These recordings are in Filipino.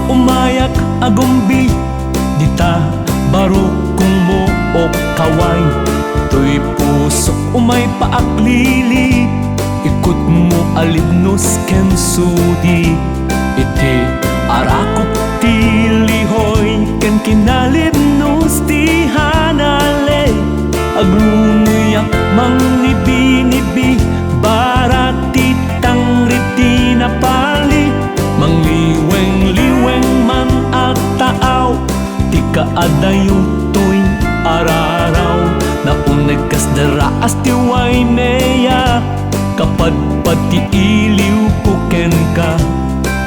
umayak agumbi dita baro kung mo o kaway. To'y puso umay paaklili, ikot mo alibnos ken sudi. Iti arakot ti lihoy ken kinalibnos ti hanale. Aglunuyak mangnibinibi barati tangriti na pali. Mangliweng-liweng man at taaw, ti kaadayo to'y araraw. Naunag kas daraas ti way meya, kapadpad ti iliw ko ken ka.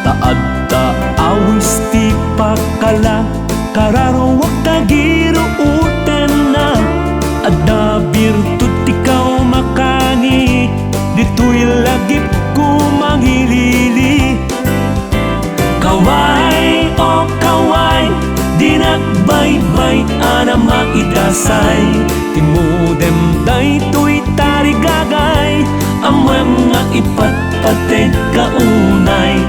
Taad taawis ti pakala, kararawak tagiro uten na. Adda birtud ti kao makani, dito'y lagip ko manghilili. Kaway o kaway, di nagbaybay ana maidasay. Timudem day to'y tarigagay, amwem nga ipatpateg kaunay.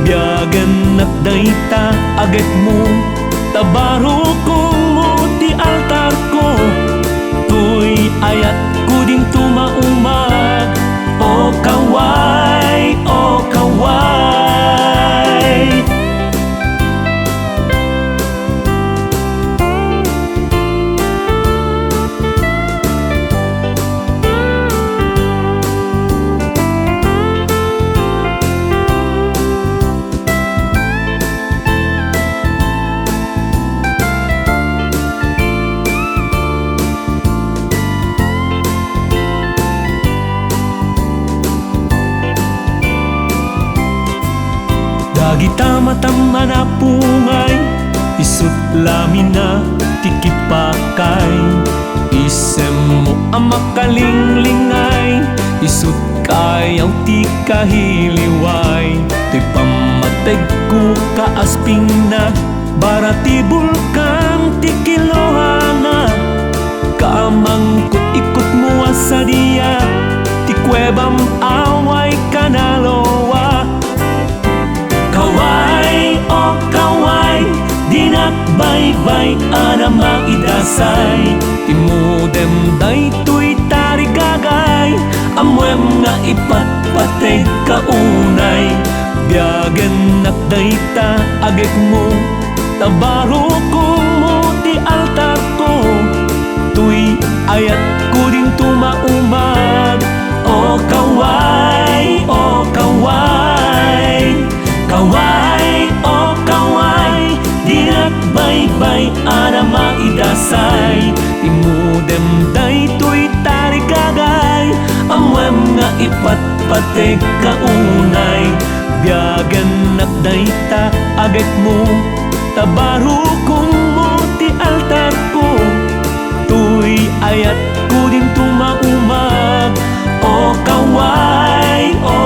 Biyagan at day ta aget mo, tabaro kong mo ti altar ko. To'y ayat ko ding tumaumag, o kaway, o kaway. Dagita matama na pungay, isut lamin na tikipakay. Isem mo ang makalinglingay, isut kayaw ti kahiliway. Ti pamateg ko kaasping na, baratibul kang ti kilohana. Kaamangkot ikot mo asadiya, ti kwebam away kanalowa. Kaway o kaway, di nakbaybay ana maidasay. Timudem day to'y tarigagay, amwem nga ipatpateg kaunay. Biyagan at day ta agek mo, tabaro kong mo ti altar ko. To'y ayat ko ding tumaumag, o kaway, o kaway. Kaway o kaway, di nagbaybay ana maidasay. Timudem day to'y tarigagay, amwem nga ipatpateg kaunay. Biyagan at day ta agek mo, tabaro kong mo ti altar ko. To'y ayat ko din tumaumag, o kaway, o